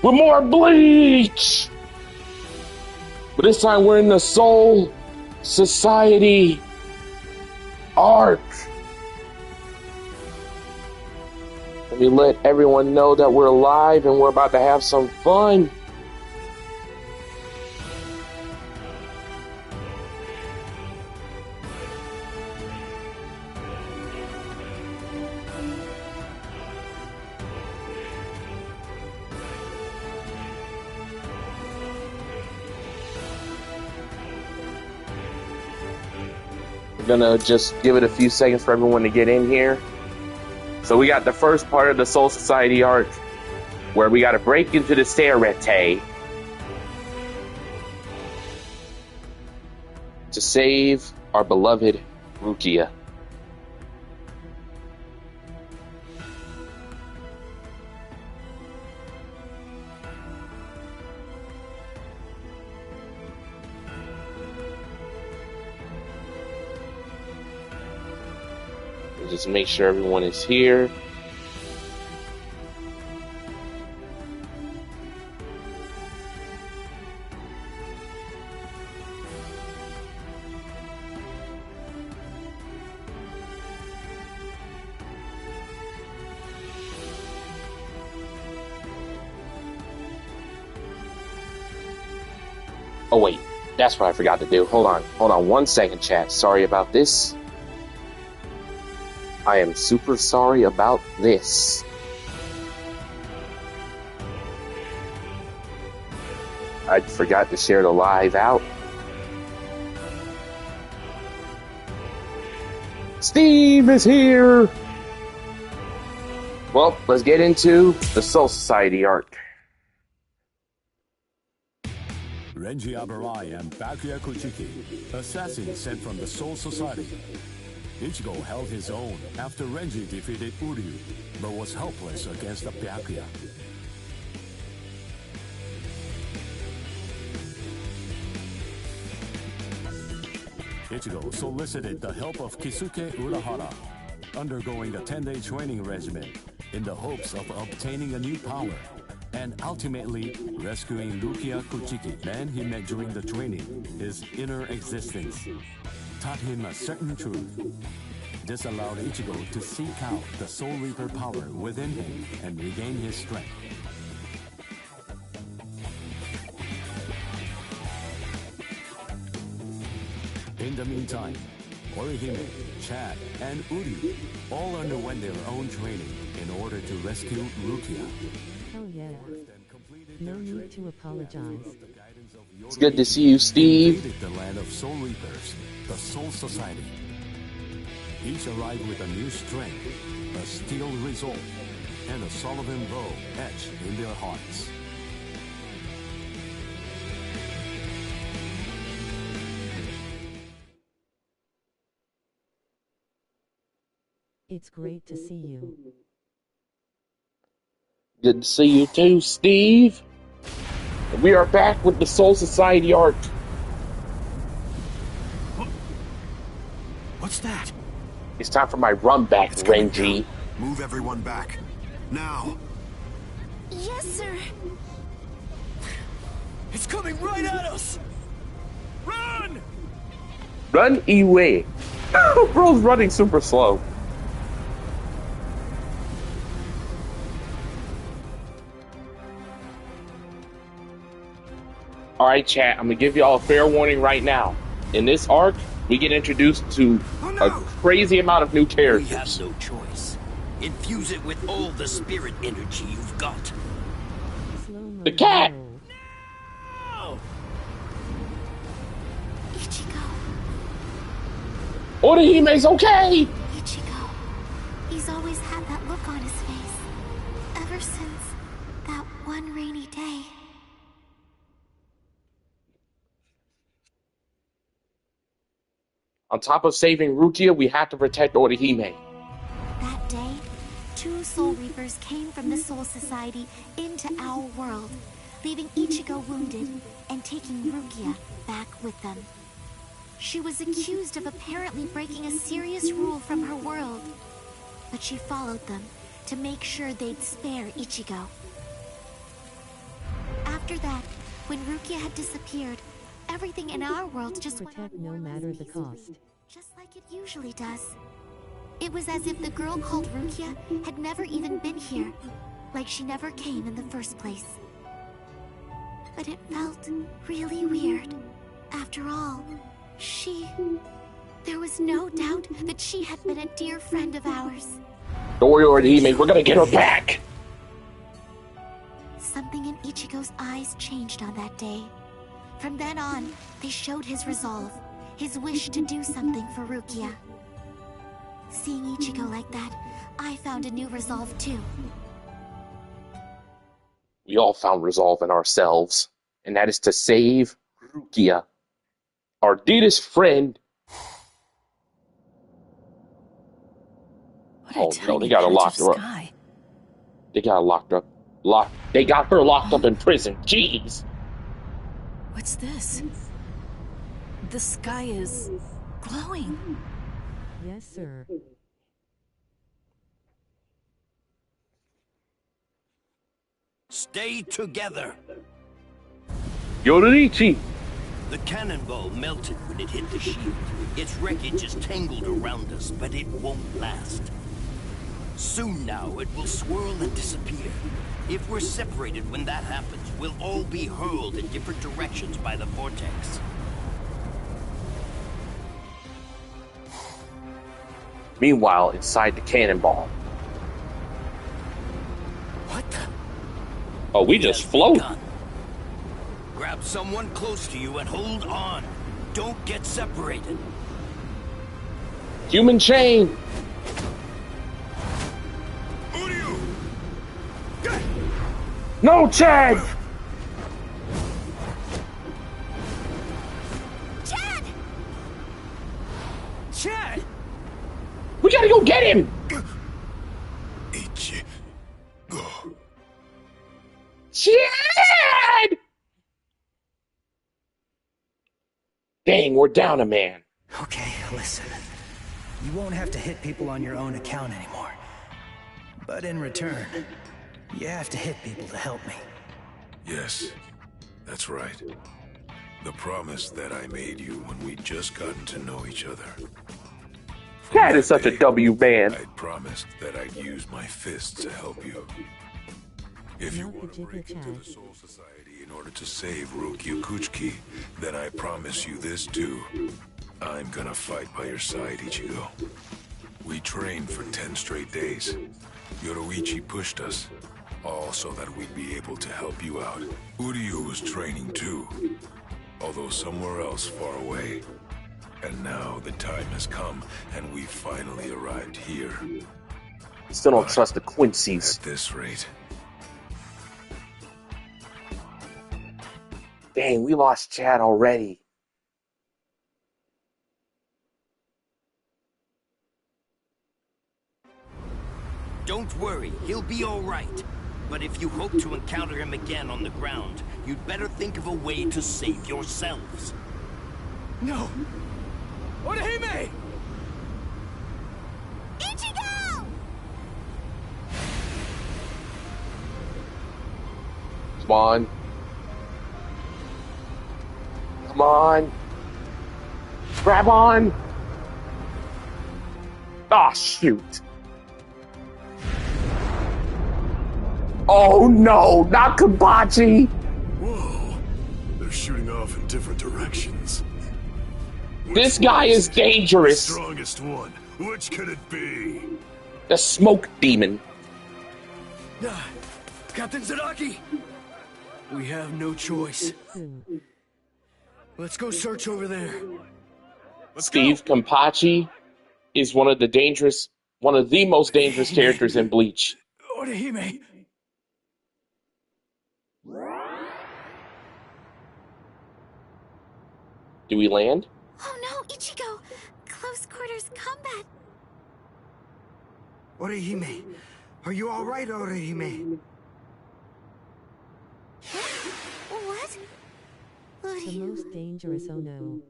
with more bleach. But this time we're in the Soul Society arc. Let me let everyone know that we're live and we're about to have some fun. Gonna just give it a few seconds for everyone to get in here. So we got the first part of the Soul Society arc where we got to break into the Serete to save our beloved Rukia. Just make sure everyone is here. Oh wait, that's what I forgot to do. Hold on 1 second, chat. Sorry about this. I am super sorry about this. I forgot to share the live out. Steve is here! Well, let's get into the Soul Society arc. Renji Abarai and Byakuya Kuchiki, assassins sent from the Soul Society. Ichigo held his own after Renji defeated Uryu, but was helpless against the Byakuya. Ichigo solicited the help of Kisuke Urahara, undergoing a 10-day training regimen in the hopes of obtaining a new power, and ultimately rescuing Rukia Kuchiki. Man he met during the training, his inner existence, taught him a certain truth. This allowed Ichigo to seek out the Soul Reaper power within him and regain his strength. In the meantime, Orihime, Chad, and Uryu all underwent their own training in order to rescue Rukia. Oh yeah. No need to apologize. It's good to see you, Steve. The land of Soul Reapers, the Soul Society. Each arrived with a new strength, a steel resolve, and a Sullivan bow etched in their hearts. It's great to see you. Good to see you too, Steve. We are back with the Soul Society arc. What's that? It's time for my run back, Renji. Move everyone back. Now. Yes, sir. It's coming right at us! Run! Run away. Bro's running super slow. Alright, chat, I'm gonna give y'all a fair warning right now. In this arc, we get introduced to a crazy amount of new characters. We have no choice. Infuse it with all the spirit energy you've got. The cat! No! Ichigo. Orihime's okay! Ichigo. He's always had that look on his face. Ever since that one rainy day. On top of saving Rukia, we have to protect Orihime. That day, 2 Soul Reapers came from the Soul Society into our world, leaving Ichigo wounded and taking Rukia back with them. She was accused of apparently breaking a serious rule from her world, but she followed them to make sure they'd spare Ichigo. After that, when Rukia had disappeared, everything in our world just went on Protect no matter the cost. just like it usually does. It was as if the girl called Rukia had never even been here, like she never came in the first place. But it felt really weird. After all, there was no doubt that she had been a dear friend of ours. Don't worry, Orihime, we're gonna get her back! Something in Ichigo's eyes changed on that day. From then on, they showed his resolve, his wish to do something for Rukia. Seeing Ichigo like that, I found a new resolve too. We all found resolve in ourselves, and that is to save Rukia, our dearest friend. Oh no, they gotta lock her up. They gotta lock her up. They got her locked up in prison. Jeez. What's this? The sky is glowing. Yes, sir. Stay together. Yoririchi. The cannonball melted when it hit the shield. Its wreckage is tangled around us, but it won't last. Soon now, it will swirl and disappear. If we're separated when that happens, we'll all be hurled in different directions by the vortex. Meanwhile, inside the cannonball. What the? Oh, we just float. Grab someone close to you and hold on. Don't get separated. Human chain. No, Chad! Chad! Chad! We gotta go get him! Chad! Dang, we're down a man. Okay, listen. You won't have to hit people on your own account anymore. But in return, you have to hit people to help me. Yes, that's right. The promise that I made you when we'd just gotten to know each other. Chad is such a W man. I'd promised that I'd use my fists to help you. If you want to break into the Soul Society in order to save Rukia Kuchiki, then I promise you this too. I'm gonna fight by your side, Ichigo. We trained for 10 straight days. Yoruichi pushed us, all so that we'd be able to help you out. Uryu was training too, although somewhere else far away. And now the time has come, and we finally arrived here. Still don't trust the Quincy's. At this rate. Dang, we lost Chad already. Don't worry, he'll be all right. But if you hope to encounter him again on the ground, you'd better think of a way to save yourselves. No! Orihime! Ichigo! Come on. Come on. Grab on. Ah, shoot. Oh no, not Kabachi! Whoa, they're shooting off in different directions. This guy is dangerous. The strongest one. Which could it be? The smoke demon. Captain Zaraki! We have no choice. Let's go search over there. Steve Kampachi is one of the most dangerous characters in Bleach. Orihime! Do we land? Oh no, Ichigo! Close quarters combat! Orihime, are you alright, Orihime? What? The most dangerous, oh no.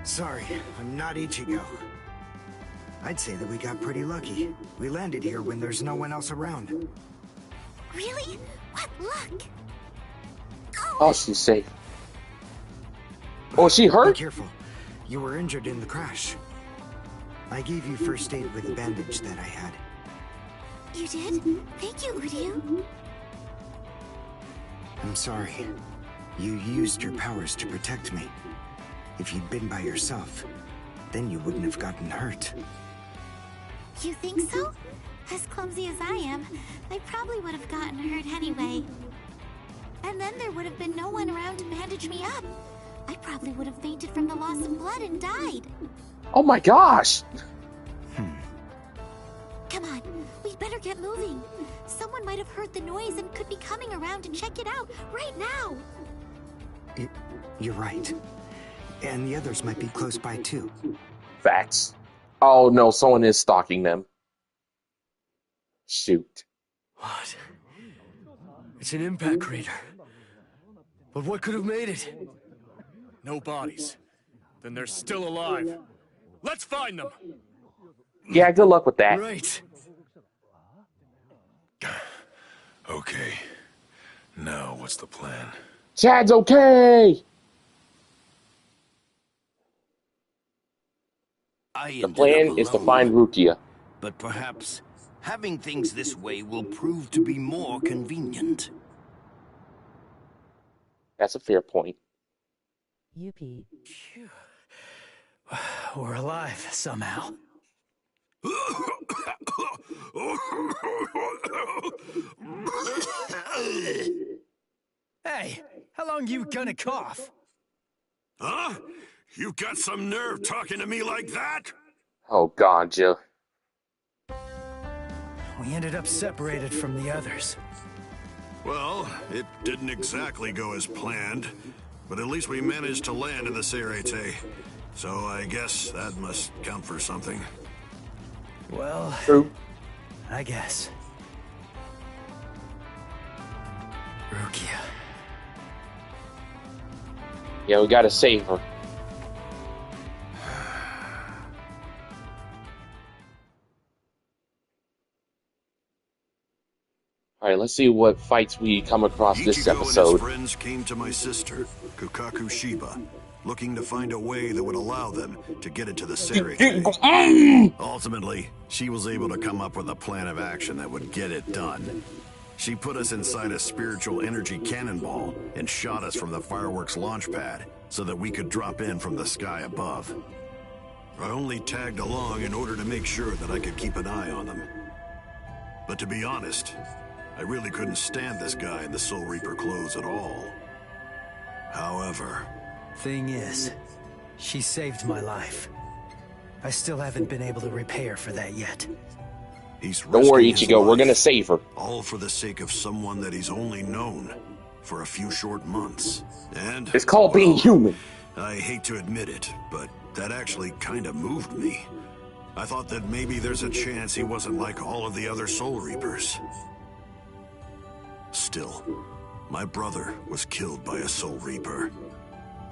Sorry, I'm not Ichigo. I'd say that we got pretty lucky. We landed here when there's no one else around. Really? What luck! Oh, she's safe. Oh, she Be hurt? careful. You were injured in the crash. I gave you first aid with a bandage that I had. You did? Thank you, Uryu. I'm sorry. You used your powers to protect me. If you'd been by yourself, then you wouldn't have gotten hurt. You think so? As clumsy as I am, I probably would have gotten hurt anyway. And then there would have been no one around to bandage me up. I probably would have fainted from the loss of blood and died. Oh my gosh! Come on, we'd better get moving. Someone might have heard the noise and could be coming around to check it out right now. You're right. And the others might be close by too. Facts. Oh no, someone is stalking them. Shoot. What? It's an impact crater. But what could have made it? No bodies. Then they're still alive. Let's find them! Yeah, good luck with that. Right. Okay. Now, what's the plan? Chad's okay! The plan is to find Rukia. But perhaps having things this way will prove to be more convenient. That's a fair point. Yuppie. We're alive somehow. Hey, how long you gonna cough? Huh? You got some nerve talking to me like that? Oh god, Jill. We ended up separated from the others. Well, it didn't exactly go as planned, but at least we managed to land in the Serete. So I guess that must count for something. Well, True. I guess. Rukia. Yeah, we gotta save her. Alright, let's see what fights we come across this Ichigo episode. and his friends came to my sister, Kukaku Shiba, looking to find a way that would allow them to get into the Serete. Ultimately, she was able to come up with a plan of action that would get it done. She put us inside a spiritual energy cannonball and shot us from the fireworks launch pad so that we could drop in from the sky above. I only tagged along in order to make sure that I could keep an eye on them. But to be honest, I really couldn't stand this guy in the Soul Reaper clothes at all. However... Thing is, she saved my life. I still haven't been able to repay her for that yet. Don't worry, Ichigo, we're gonna save her. All for the sake of someone that he's only known for a few short months. And it's called being human. I hate to admit it, but that actually kind of moved me. I thought that maybe there's a chance he wasn't like all of the other Soul Reapers. Still, my brother was killed by a Soul Reaper.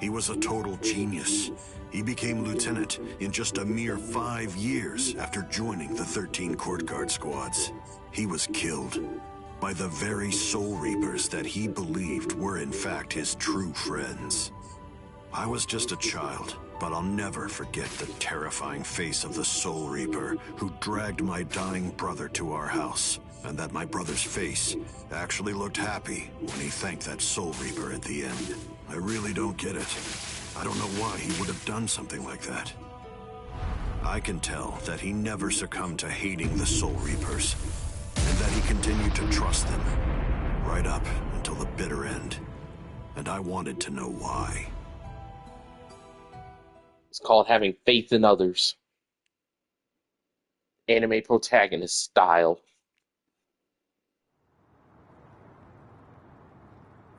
He was a total genius. He became lieutenant in just a mere 5 years after joining the 13 Court Guard squads. He was killed by the very Soul Reapers that he believed were in fact his true friends. I was just a child, but I'll never forget the terrifying face of the Soul Reaper who dragged my dying brother to our house, and that my brother's face actually looked happy when he thanked that Soul Reaper at the end. I really don't get it. I don't know why he would have done something like that. I can tell that he never succumbed to hating the Soul Reapers, and that he continued to trust them, right up until the bitter end. And I wanted to know why. It's called having faith in others. Anime protagonist style.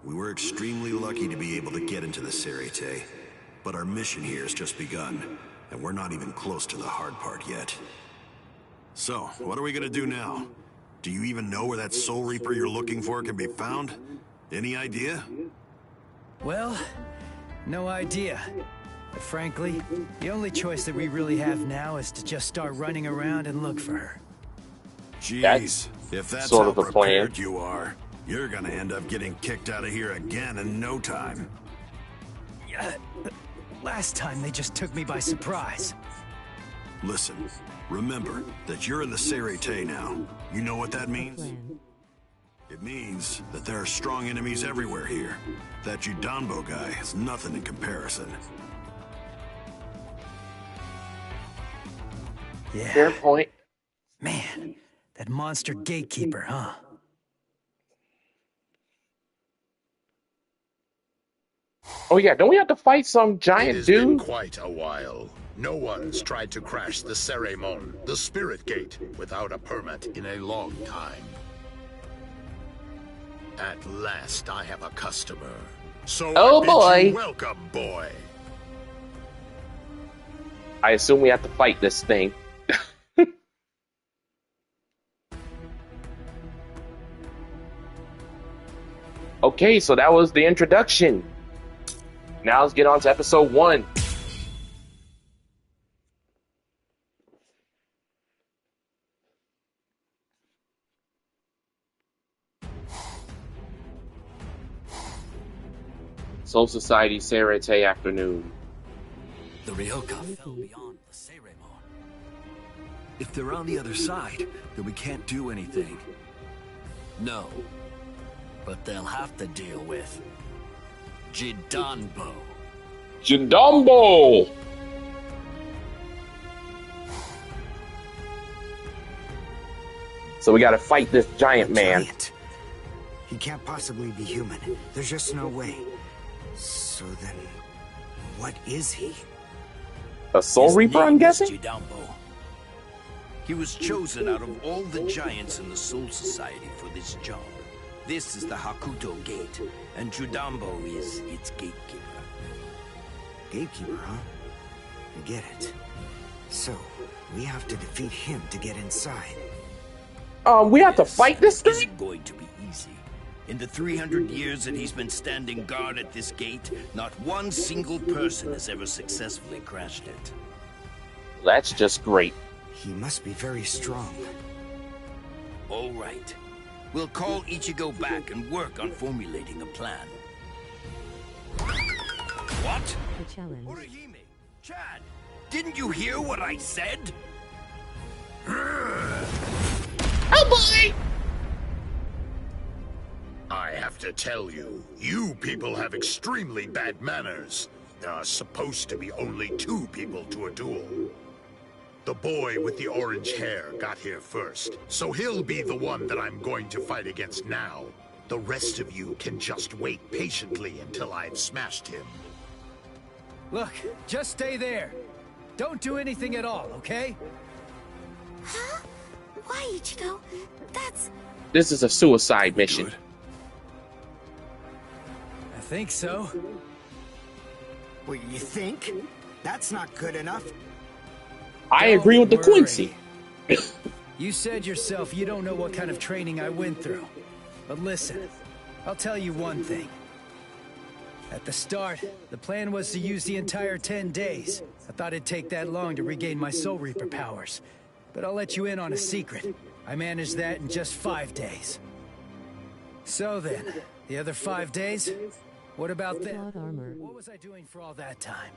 We were extremely lucky to be able to get into the Serete, but our mission here has just begun, and we're not even close to the hard part yet. So, what are we gonna do now? Do you even know where that Soul Reaper you're looking for can be found? Any idea? Well, no idea. But frankly, the only choice that we really have now is to just start running around and look for her. Jeez, if that's sort how of the plan. prepared you are, You're gonna end up getting kicked out of here again in no time. Yeah, last time they just took me by surprise. Listen, remember that you're in the Serete now. You know what that means? Plan. It means that there are strong enemies everywhere here. That Judanbo guy is nothing in comparison. Yeah. Fair point. Man, that monster gatekeeper, huh? Oh yeah, don't we have to fight some giant It has been dude? quite a while. No one's tried to crash the Ceremon, the Spirit Gate, without a permit in a long time. At last, I have a customer. So Oh, I bid boy. you welcome, boy. I assume we have to fight this thing. Okay, so that was the introduction. Now let's get on to episode 1. Soul Society Serete afternoon. The Ryoka fell beyond the Ceremon. If they're on the other side, then we can't do anything. No. But they'll have to deal with Judanbo. Judanbo! So we gotta fight this giant man. Giant. He can't possibly be human. There's just no way. So then, what is he? A Soul His Reaper, I'm name is guessing? Judanbo. He was chosen out of all the giants in the Soul Society for this job. This is the Hakuto Gate, and Judanbo is its gatekeeper. Gatekeeper, huh? I get it. So, we have to defeat him to get inside. We have to fight this It thing? isn't going to be easy. In the 300 years that he's been standing guard at this gate, not one single person has ever successfully crashed it. That's just great. He must be very strong. All right. We'll call Ichigo back and work on formulating a plan. What? The challenge. Orihime, Chad, didn't you hear what I said? Oh boy! I have to tell you, you people have extremely bad manners. There are supposed to be only 2 people to a duel. The boy with the orange hair got here first, so he'll be the one that I'm going to fight against now. The rest of you can just wait patiently until I've smashed him. Look, just stay there. Don't do anything at all, okay? Huh? Why, Ichigo? That's... This is a suicide mission. Good. I think so. What, you think? That's not good enough. I agree with the Don't worry. Quincy. You said yourself you don't know what kind of training I went through. But listen, I'll tell you one thing. At the start, the plan was to use the entire 10 days. I thought it'd take that long to regain my Soul Reaper powers. But I'll let you in on a secret. I managed that in just 5 days. So then, the other 5 days? What about them? Plot armor. What was I doing for all that time?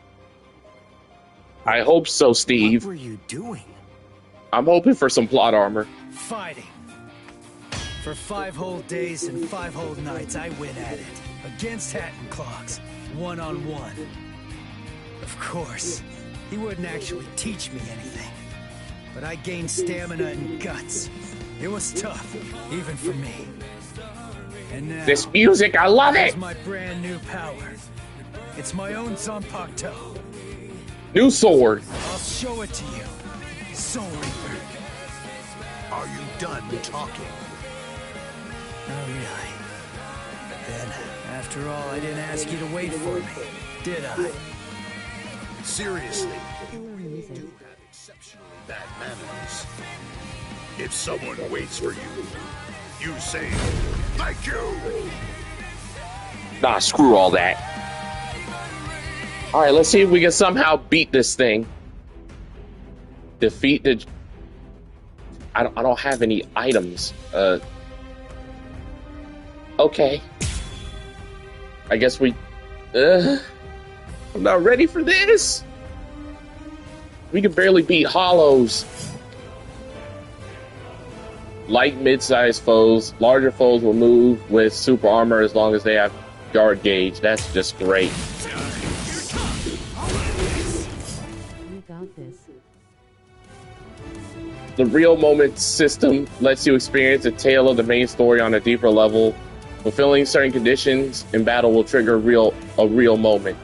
I hope so, Steve. What were you doing? I'm hoping for some plot armor. Fighting. For 5 whole days and 5 whole nights, I went at it. Against Hatton Clogs. One-on-one. Of course, he wouldn't actually teach me anything. But I gained stamina and guts. It was tough, even for me. And now, This music, I love it! here's my brand new power. It's my own Zanpakuto. New sword. I'll show it to you. Soul Reaper. Are you done talking? Oh, really? Then, after all, I didn't ask you to wait for me, did I? Seriously, Killer you music. do have exceptionally bad manners. If someone waits for you, you say, thank you! Nah, screw all that. Alright, let's see if we can somehow beat this thing. Defeat the... I don't have any items. Okay. I guess we... I'm not ready for this. We can barely beat hollows. Light mid-sized foes. Larger foes will move with super armor as long as they have guard gauge. That's just great. We got this. The real moment system lets you experience a tale of the main story on a deeper level. Fulfilling certain conditions in battle will trigger a real moment,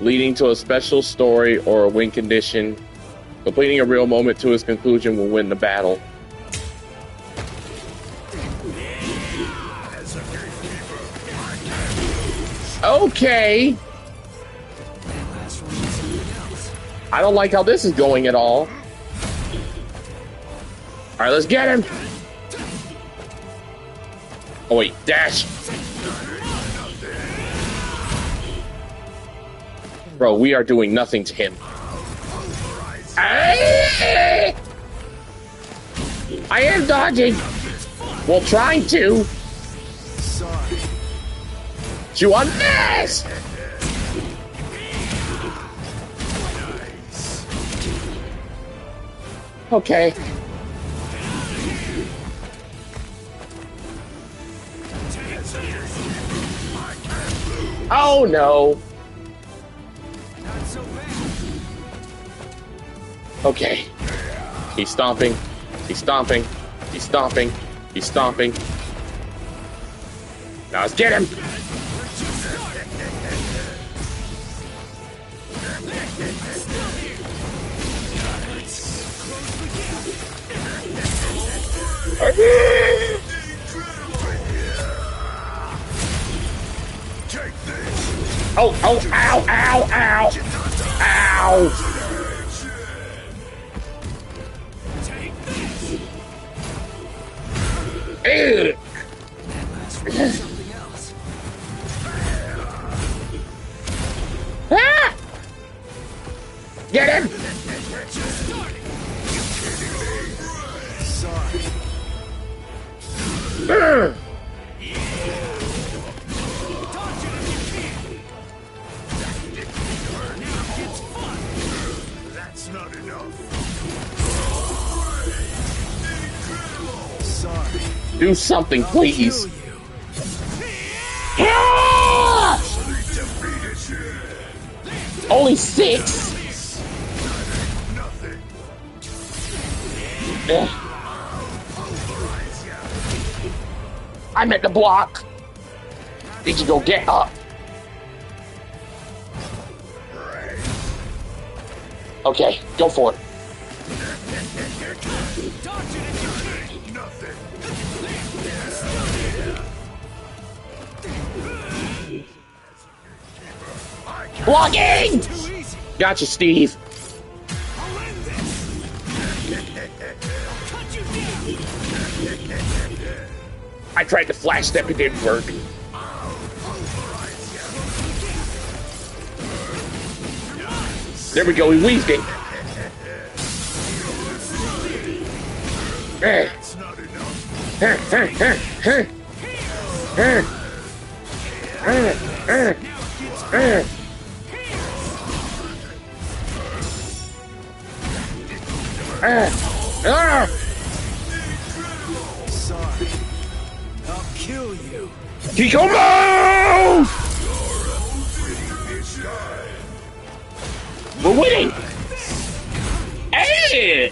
leading to a special story or a win condition. Completing a real moment to its conclusion will win the battle. Okay. I don't like how this is going at all. All right, let's get him. Oh wait, dash. Bro, we are doing nothing to him. I am dodging. Well, trying to. Chew on this. Okay. Oh no. Okay. He's stomping. He's stomping. He's stomping. He's stomping. Now let's get him. Oh, oh, ow, ow, ow. Ow. Ew. Ah! Get him! Sorry. That's not enough. Sorry. Do something, please. Ah! Only 6. I'm at the block. Did you go get up? Okay, go for it. Blocking! Gotcha, Steve. I tried to flash step, it didn't work. There we go, he weaved it. Sorry. I'll kill you. Kikomo! We're winning! Hey!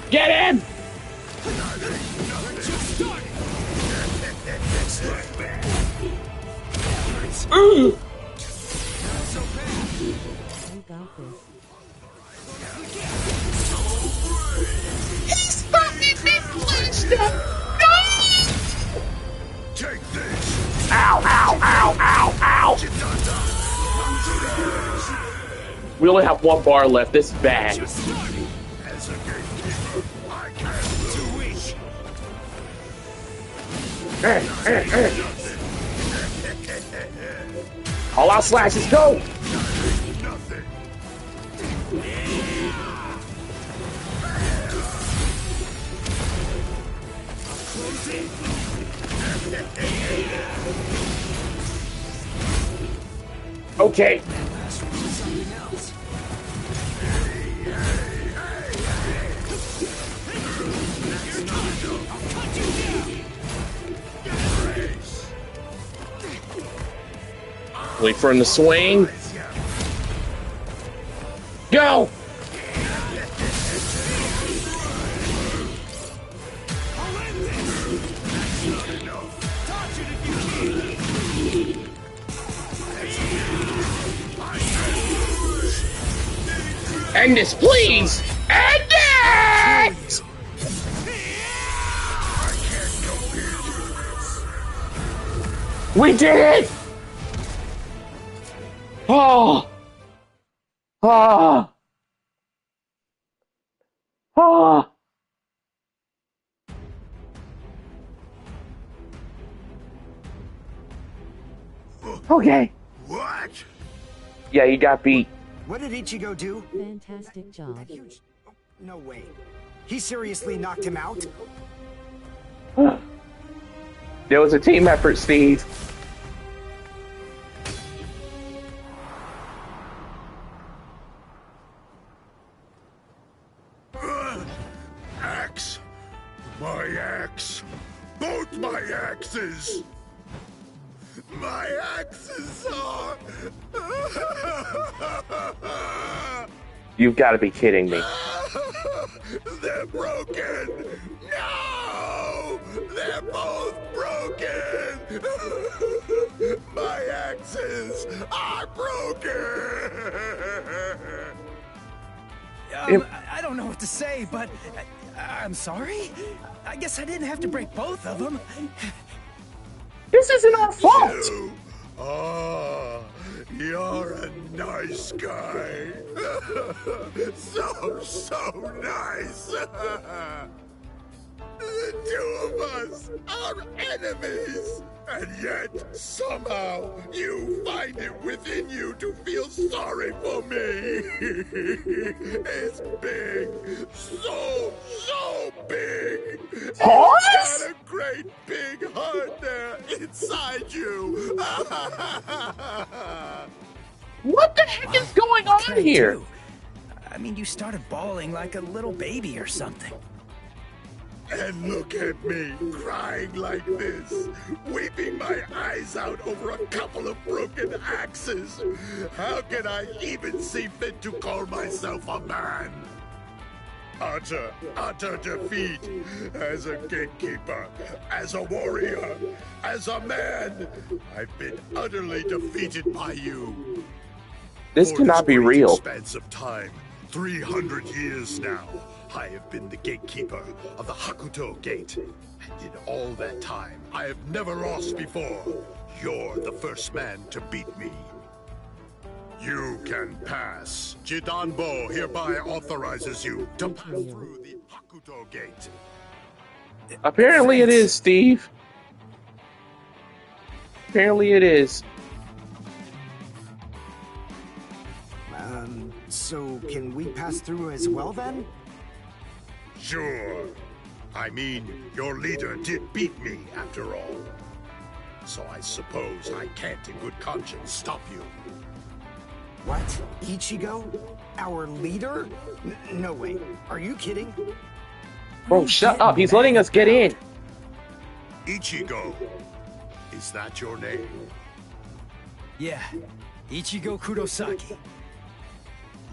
Get him! Ooh! We got this. He's fucking been flashed up! No! Take this! Ow, ow, ow, ow, ow! We only have 1 bar left, this is bad. As a gatekeeper, I can't lose. All out slashes, go! Nothing. Okay. Wait for him to swing. Go! End this, please! End it! We did it! Oh! Ah! Ah! Okay. What? Yeah, you got beat. What did Ichigo do? Fantastic job. No way. He seriously knocked him out? There was a team effort, Steve. Axe! My axe! Both my axes! My axes are... You've got to be kidding me. They're broken! No! They're both broken! My axes are broken! I don't know what to say, but I'm sorry. I guess I didn't have to break both of them. This isn't our fault! You're a nice guy. So nice. The two of us are enemies. And yet, somehow, you find it within you to feel sorry for me. It's big. So big. Horse? It's got a great big heart there inside you. What the heck is going on here? I mean, you started bawling like a little baby or something. And look at me, crying like this, weeping my eyes out over a couple of broken axes. How can I even see fit to call myself a man? Utter defeat. As a gatekeeper, as a warrior, as a man, I've been utterly defeated by you. This cannot be real. For this great expanse of time, 300 years now, I have been the gatekeeper of the Hakuto Gate. And in all that time, I have never lost before. You're the first man to beat me. You can pass. Jidanbo hereby authorizes you to pass through the Hakuto Gate. Apparently it is, Steve. Apparently it is. So can we pass through as well then? Sure. I mean, your leader did beat me, after all. So I suppose I can't in good conscience stop you. What? Ichigo? Our leader? No way. Are you kidding? Bro, shut up. He's letting us get in. Ichigo. Is that your name? Yeah. Ichigo Kurosaki.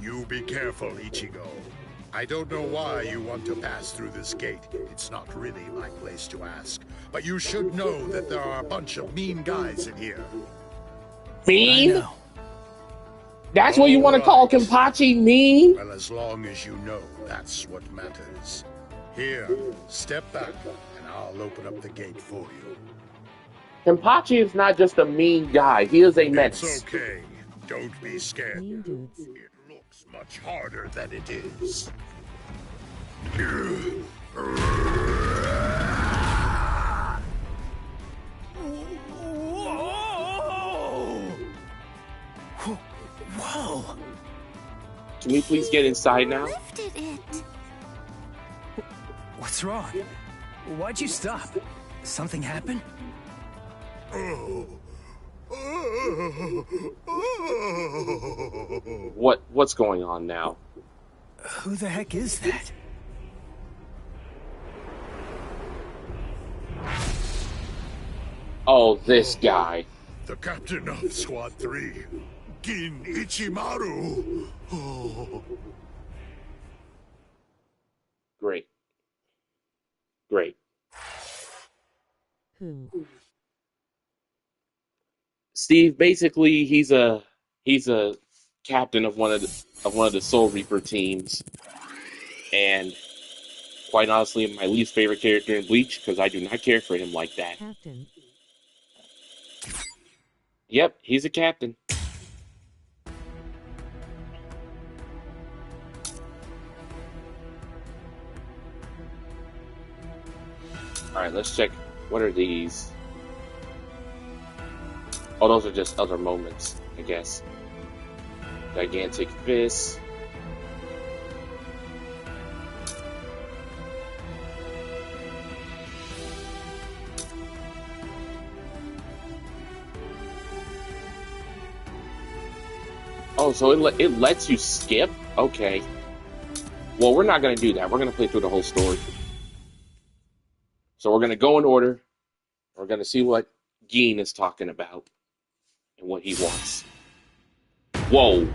You be careful, Ichigo. I don't know why you want to pass through this gate. It's not really my place to ask. But you should know that there are a bunch of mean guys in here. Mean? That's what you want to call Kenpachi mean? Well, as long as you know, that's what matters. Here, step back, and I'll open up the gate for you. Kenpachi is not just a mean guy. He is a menace. It's okay. Don't be scared. It looks much harder than it is. Whoa! Can we please get inside now? Lifted it. What's wrong? Why'd you stop? Something happened? What's going on now? Who the heck is that? Oh, this guy. The captain of Squad 3, Gin Ichimaru. Oh. Great. Great. Who? Steve, basically, he's a captain of one of the Soul Reaper teams, and quite honestly, my least favorite character in Bleach because I do not care for him like that. Captain. Yep, he's a captain. All right, let's check. What are these? Oh, those are just other moments, I guess. Gigantic fist. Oh, so it lets you skip? Okay. Well, we're not going to do that. We're going to play through the whole story. So we're going to go in order. We're going to see what Gin is talking about and what he wants. Whoa.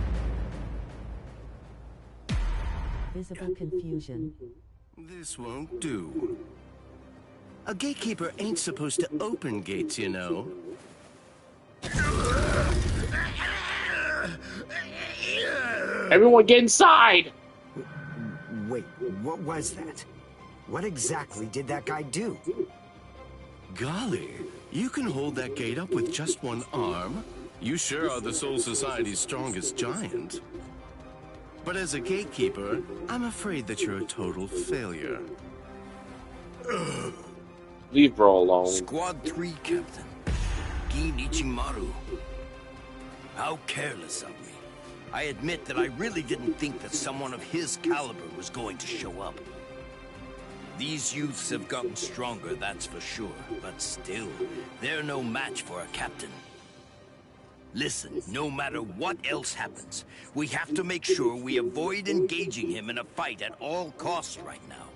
Visible confusion. This won't do. A gatekeeper ain't supposed to open gates, you know. Everyone get inside! Wait, what was that? What exactly did that guy do? Golly, you can hold that gate up with just one arm? You sure are the Soul Society's strongest giant. But as a gatekeeper, I'm afraid that you're a total failure. Leave bro alone. Squad 3 Captain, Gin Ichimaru. How careless of me. I admit that I really didn't think that someone of his caliber was going to show up. These youths have gotten stronger, that's for sure, but still, they're no match for a captain. Listen, no matter what else happens, we have to make sure we avoid engaging him in a fight at all costs right now.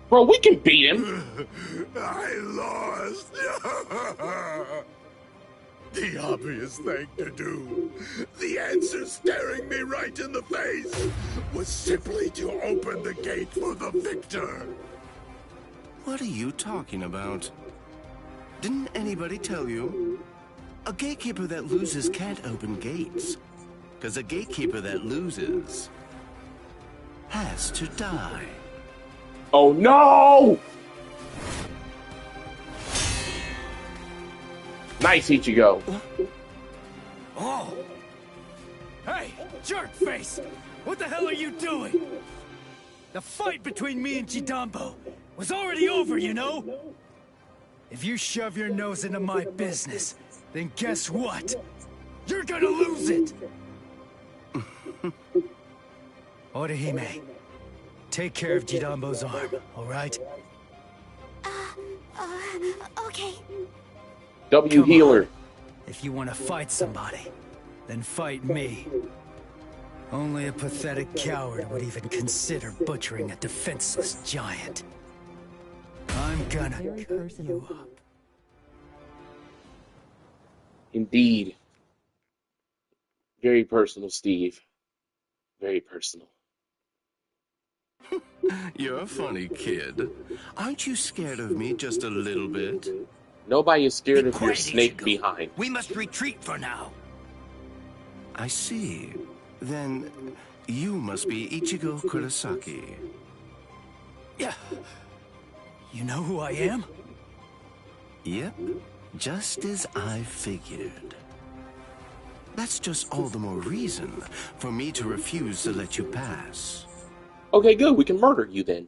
Bro, we can beat him. I lost. The obvious thing to do, the answer staring me right in the face, was simply to open the gate for the victor. What are you talking about? Didn't anybody tell you? A gatekeeper that loses can't open gates. Because a gatekeeper that loses has to die. Oh no! Nice, Ichigo. Oh! Hey, jerk face! What the hell are you doing? The fight between me and Jidambo was already over, you know? If you shove your nose into my business, then guess what? You're gonna lose it! Orihime, take care of Jidambo's arm, alright? Okay. W healer. If you want to fight somebody, then fight me. Only a pathetic coward would even consider butchering a defenseless giant. I'm gonna cut you up. Indeed. Very personal, Steve. Very personal. You're a funny kid. Aren't you scared of me just a little bit? Nobody is scared of your snake behind. We must retreat for now. I see. Then you must be Ichigo Kurosaki. Yeah. You know who I am? Yep. Just as I figured. That's just all the more reason for me to refuse to let you pass. Okay, good. We can murder you then.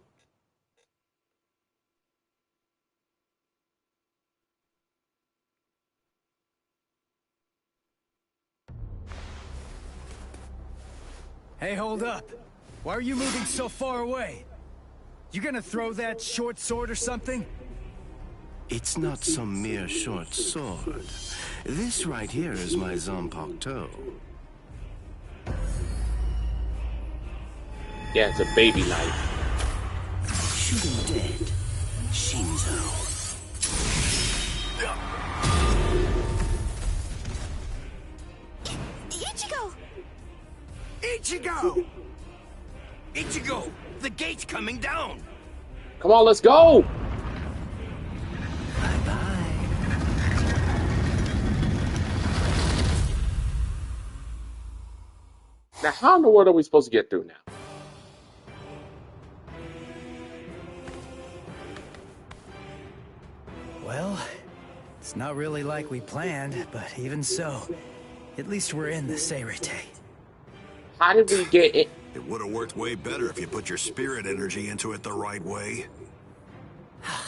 Hey, hold up. Why are you moving so far away? You gonna throw that short sword or something? It's not some mere short sword. This right here is my Zanpakuto. Yeah, it's a baby knife. Shoot him dead, Shinzo. Ichigo! Ichigo! Ichigo! The gate's coming down! Come on, let's go! Bye-bye. Now, how in the world are we supposed to get through now? Well, it's not really like we planned, but even so, at least we're in the Seirete. How did we get it? It would have worked way better if you put your spirit energy into it the right way.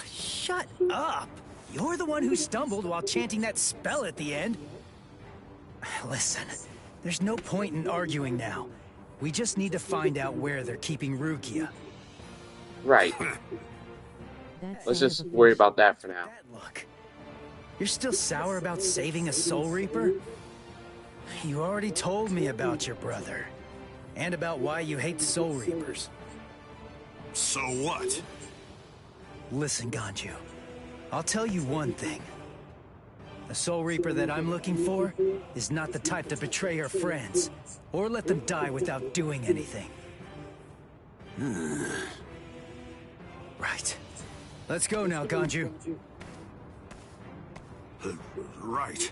Shut up! You're the one who stumbled while chanting that spell at the end. Listen, there's no point in arguing now. We just need to find out where they're keeping Rukia. Right. Let's just worry about that for now. Look, you're still sour about saving a Soul Reaper? You already told me about your brother. And about why you hate Soul Reapers. So what? Listen, Ganju. I'll tell you one thing. The Soul Reaper that I'm looking for is not the type to betray her friends, or let them die without doing anything. Right. Let's go now, Ganju. Right.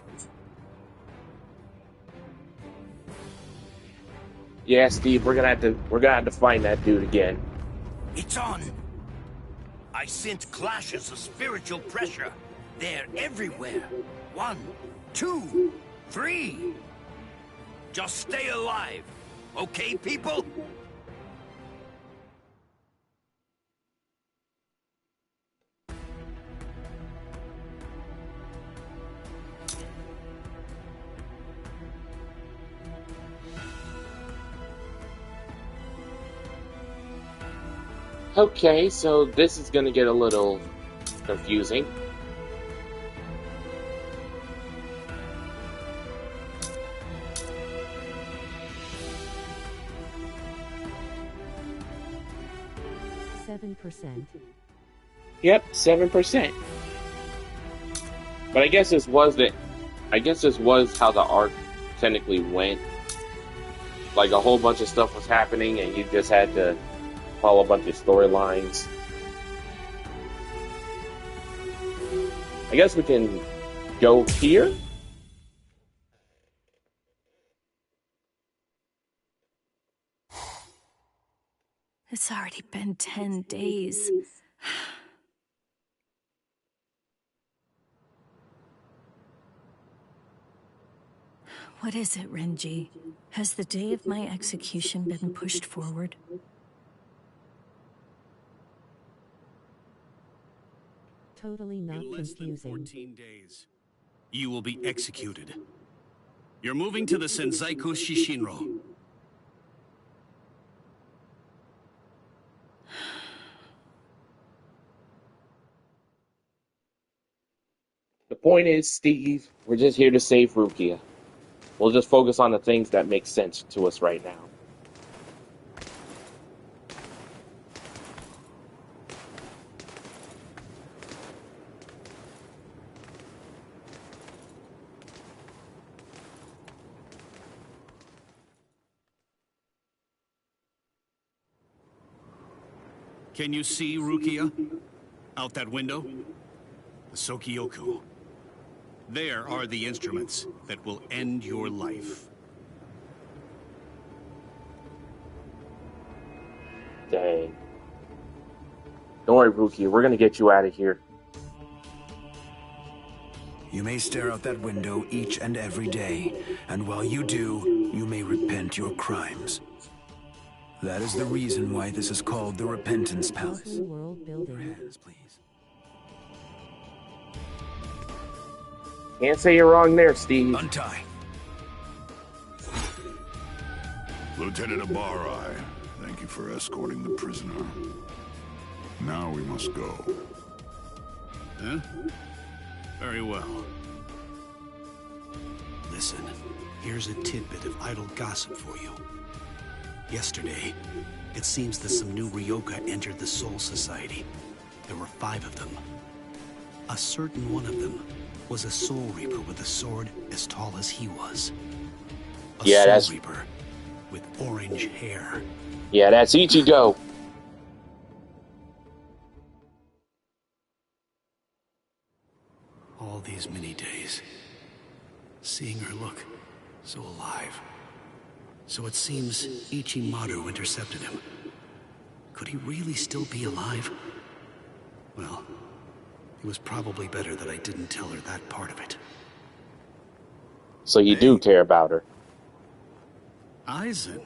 Yeah, Steve, we're gonna have to find that dude again. It's on. I sense clashes of spiritual pressure. They're everywhere. 1, 2, 3. Just stay alive. Okay, people? Okay, so this is gonna get a little confusing. Yep, 7%. But I guess this was how the arc technically went. Like a whole bunch of stuff was happening, and you just had to follow a bunch of storylines. I guess we can go here. It's already been 10 days. What is it, Renji? Has the day of my execution been pushed forward? Totally not In less than confusing. 14 days, you will be executed. You're moving to the Senzaiku Shishinro. The point is, Steve, we're just here to save Rukia. We'll just focus on the things that make sense to us right now. Can you see Rukia? Out that window? The Sokyoku. There are the instruments that will end your life. Dang. Don't worry, Rukia. We're gonna get you out of here. You may stare out that window each and every day, and while you do, you may repent your crimes. That is the reason why this is called the Repentance Palace. World building. Hands, please. Can't say you're wrong there, Steve. Untie. Lieutenant Abarai, thank you for escorting the prisoner. Now we must go. Huh? Very well. Listen, here's a tidbit of idle gossip for you. Yesterday, It seems that some new Ryoka entered the Soul Society. There were 5 of them. A certain one of them was a Soul Reaper with a sword as tall as he was. A Soul Reaper with orange hair. Yeah, that's Ichigo. All these many days, seeing her look so alive. So it seems Ichimaru intercepted him. Could he really still be alive? Well, it was probably better that I didn't tell her that part of it. So you do care about her. Aizen?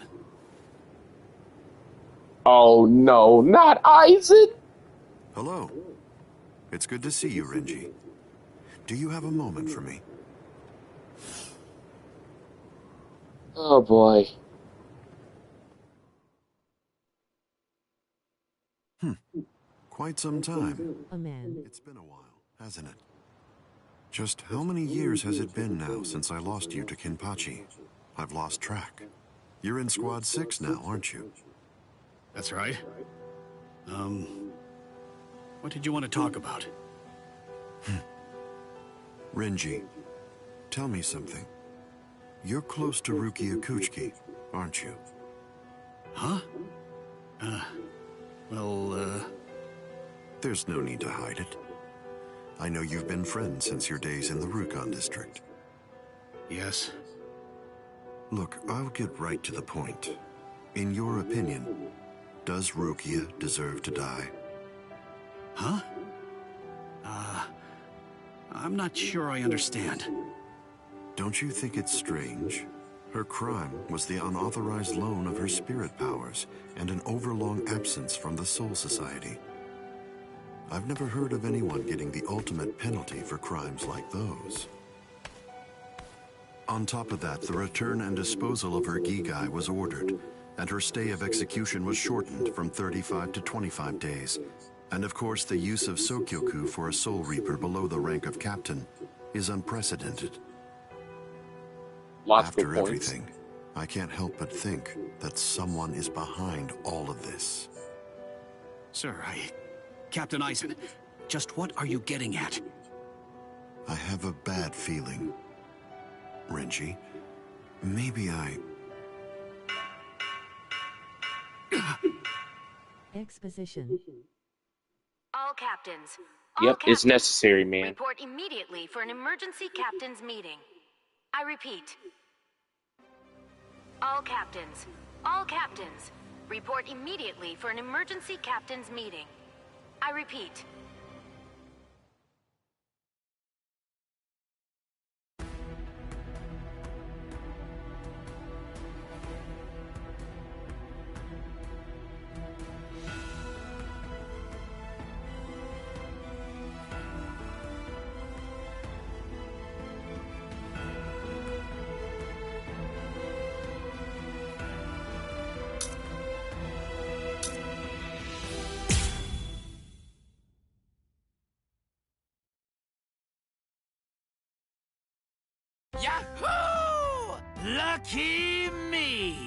Oh no, not Aizen! Hello. It's good to see you, Renji. Do you have a moment for me? Oh boy. Quite some time. A man. It's been a while, hasn't it? Just how many years has it been now since I lost you to Kinpachi? I've lost track. You're in Squad 6 now, aren't you? That's right. What did you want to talk about? Renji, tell me something. You're close to Rukia Kuchiki, aren't you? Huh? There's no need to hide it. I know you've been friends since your days in the Rukon district. Yes. Look, I'll get right to the point. In your opinion, does Rukia deserve to die? Huh? I'm not sure I understand. Don't you think it's strange? Her crime was the unauthorized loan of her spirit powers and an overlong absence from the Soul Society. I've never heard of anyone getting the ultimate penalty for crimes like those. On top of that, the return and disposal of her Gigai was ordered, and her stay of execution was shortened from 35 to 25 days. And of course, the use of Sokyoku for a Soul Reaper below the rank of captain is unprecedented. After everything, I can't help but think that someone is behind all of this. Sir, Captain Aizen, just what are you getting at? I have a bad feeling. Renji, maybe I... Exposition. All captains. Yep, it's necessary, man. Report immediately for an emergency captain's meeting. I repeat. All captains. All captains. Report immediately for an emergency captain's meeting. I repeat. Yahoo! Lucky me!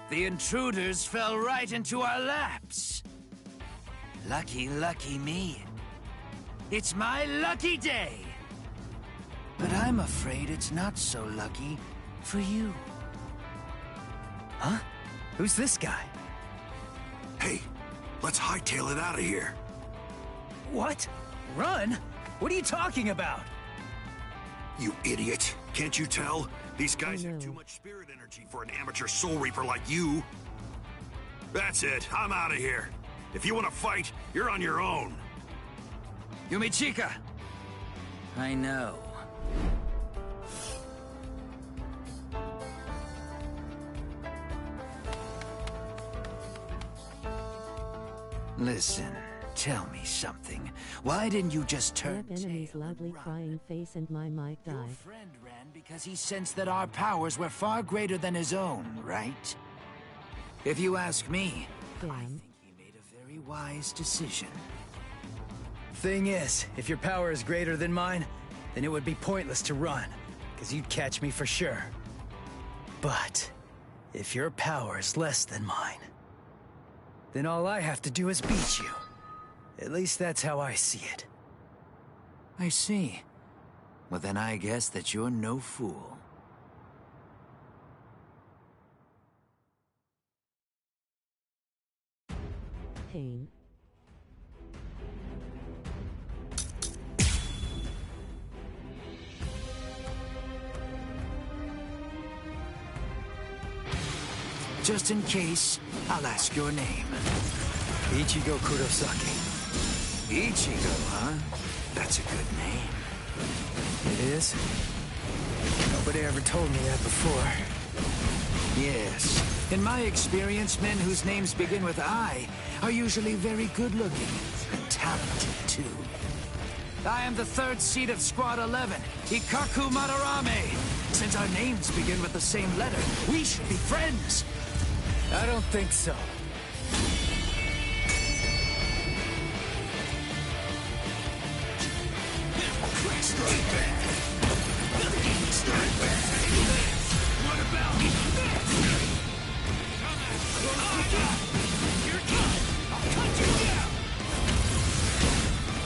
The intruders fell right into our laps. Lucky me. It's my lucky day. But I'm afraid it's not so lucky for you. Huh? Who's this guy? Hey, let's hightail it out of here. What? Run? What are you talking about? You idiot. Can't you tell? These guys have too much spirit energy for an amateur Soul Reaper like you. That's it. I'm out of here. If you want to fight, you're on your own. Yumichika! I know. Listen, tell me something. Why didn't you just turn That enemy's loudly crying face and my mic died. Your friend ran because he sensed that our powers were far greater than his own, right? If you ask me, I think he made a very wise decision. Thing is, if your power is greater than mine, then it would be pointless to run, because you'd catch me for sure. But If your power is less than mine, then all I have to do is beat you. At least that's how I see it. I see. Well, then I guess that you're no fool. Pain. Just in case, I'll ask your name. Ichigo Kurosaki. Ichigo, huh? That's a good name. It is? Nobody ever told me that before. Yes. In my experience, men whose names begin with I are usually very good-looking and talented, too. I am the third seat of Squad 11, Ikaku Madarame. Since our names begin with the same letter, we should be friends. I don't think so. What about this? You're done! I'll cut you down!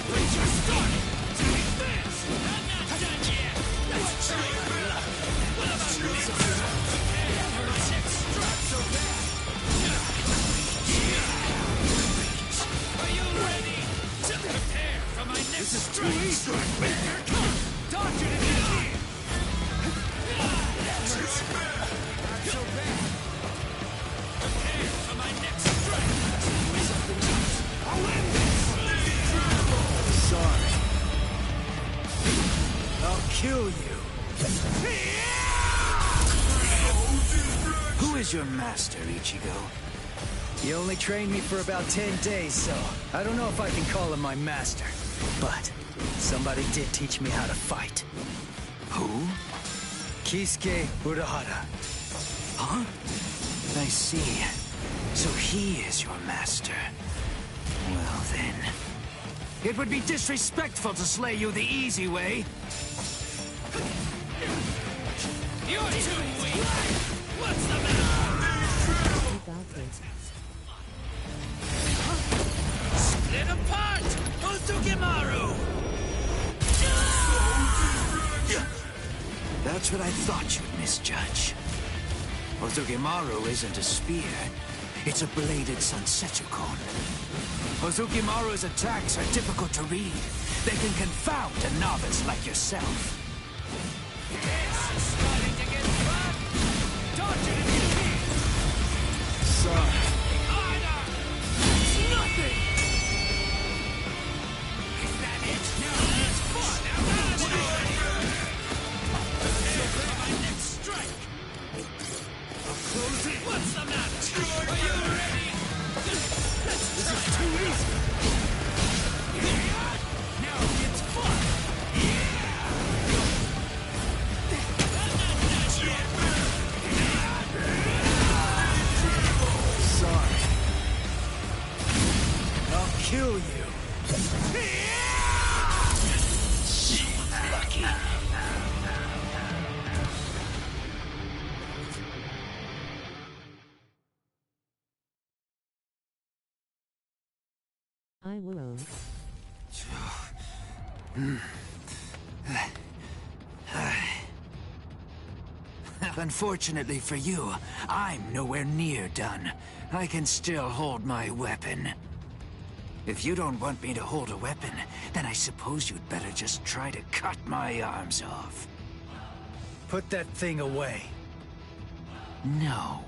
Let's just start! Take this! I'm not done yet! Let's try your luck! What about this? Number 6 struck so bad! Are you ready to prepare for my next strike? This is too easy! Here it comes! Dodge it if you can! Not so bad! Prepare for my next strike! I'll end this! Sorry. I'll kill you. Who is your master, Ichigo? He only trained me for about 10 days, so I don't know if I can call him my master. But somebody did teach me how to fight. Who? Kisuke Urahara. Huh? I see. So he is your master. Well then... It would be disrespectful to slay you the easy way. You're too weak! What's the matter? Split apart! Osugimaru! That's what I thought you'd misjudge. Osugimaru isn't a spear. It's a bladed Sansetsu-kon. Osugimaru's attacks are difficult to read. They can confound a novice like yourself. This is starting to get fun! Dodge it if you can! Sorry. Harder! It's nothing! Is that it? Now that's fun! Now that's prepare for my next strike! I'll close it! What's the matter? Are you ready? This is too easy! Now it's fun! Sorry. I'll kill you. Lucky. I will. Unfortunately for you, I'm nowhere near done. I can still hold my weapon. If you don't want me to hold a weapon, then I suppose you'd better just try to cut my arms off. Put that thing away. No.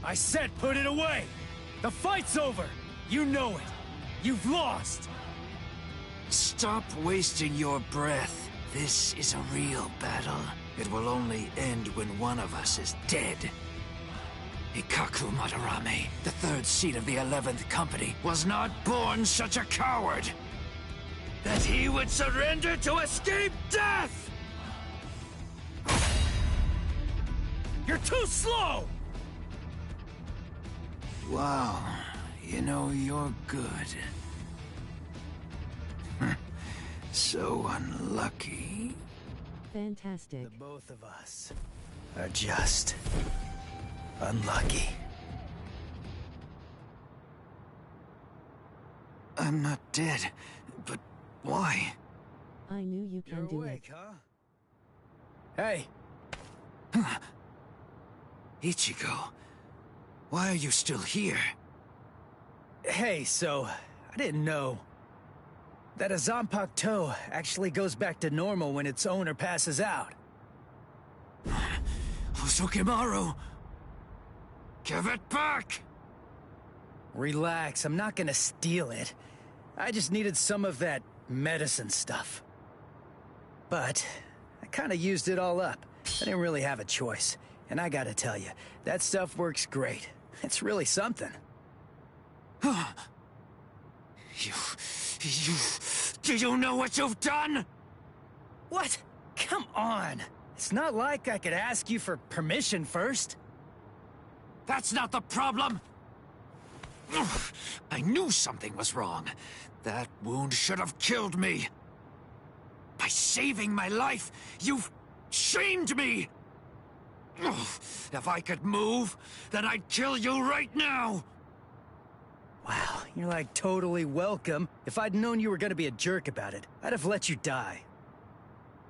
I said put it away! The fight's over! You know it! You've lost! Stop wasting your breath. This is a real battle. It will only end when one of us is dead. Ikaku Madarame, the third seat of the 11th Company, was not born such a coward that he would surrender to escape death! You're too slow! Wow, you know, you're good. So unlucky. Fantastic. The both of us are just Unlucky. I'm not dead, but why? I knew you can do it. Huh? Hey! Ichigo, why are you still here? Hey, so, I didn't know that a Zanpakuto actually goes back to normal when its owner passes out. Hosokimaru! Give it back! Relax, I'm not gonna steal it. I just needed some of that medicine stuff. But, I kinda used it all up. I didn't really have a choice. And I gotta tell you, that stuff works great. It's really something. Do you know what you've done? What? Come on! It's not like I could ask you for permission first. That's not the problem! I knew something was wrong. That wound should have killed me. By saving my life, you've shamed me! If I could move, then I'd kill you right now! Wow, you're like totally welcome. If I'd known you were gonna be a jerk about it, I'd have let you die.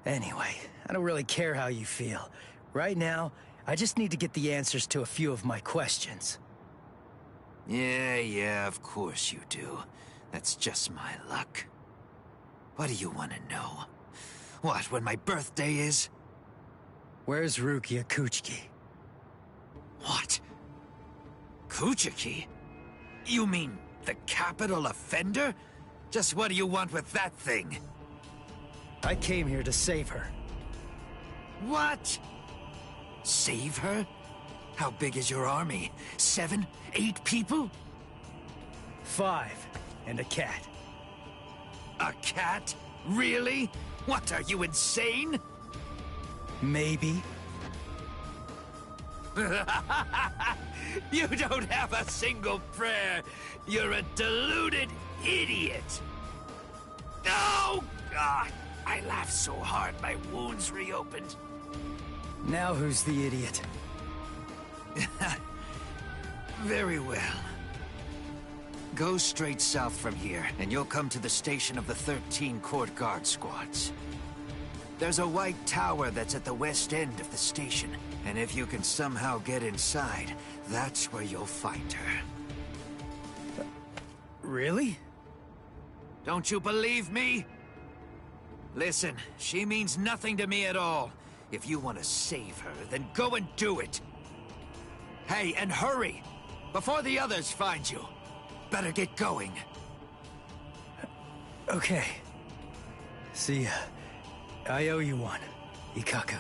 Anyway, I don't really care how you feel. Right now, I just need to get the answers to a few of my questions. Yeah, of course you do. That's just my luck. What do you want to know? What, when my birthday is? Where's Rukia Kuchiki? What? Kuchiki? You mean the capital offender? Just what do you want with that thing? I came here to save her. What? Save her? How big is your army? 7, 8 people? 5, and a cat. A cat? Really? What, are you insane? Maybe. You don't have a single prayer. You're a deluded idiot. Oh, God. I laughed so hard my wounds reopened. Now who's the idiot? Very well. Go straight south from here, and you'll come to the station of the 13 Court Guard squads. There's a white tower that's at the west end of the station, and if you can somehow get inside, that's where you'll find her. Really? Don't you believe me? Listen, she means nothing to me at all. If you want to save her, then go and do it. Hey, and hurry! Before the others find you. Better get going. Okay. See ya. I owe you one, Ikkaku.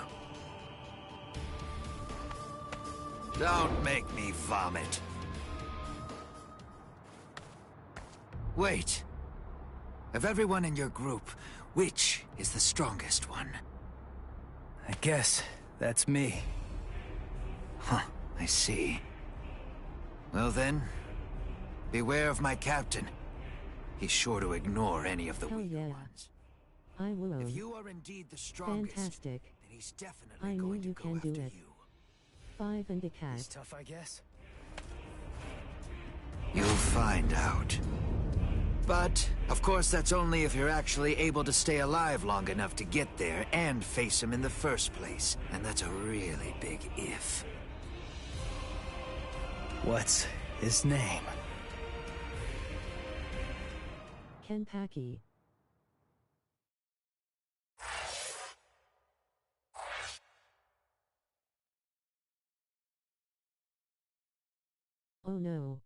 Don't make me vomit. Wait. Of everyone in your group, which is the strongest one? I guess that's me. Huh, I see. Well then, beware of my captain. He's sure to ignore any of the weaker ones. I will. If you are indeed the strongest, Fantastic. then he's definitely I knew going to you go can after do it. you. 5 and a cat. It's tough, I guess. You'll find out. But, of course, that's only if you're actually able to stay alive long enough to get there and face him in the first place. And that's a really big if. What's his name? Kenpaki. Oh no.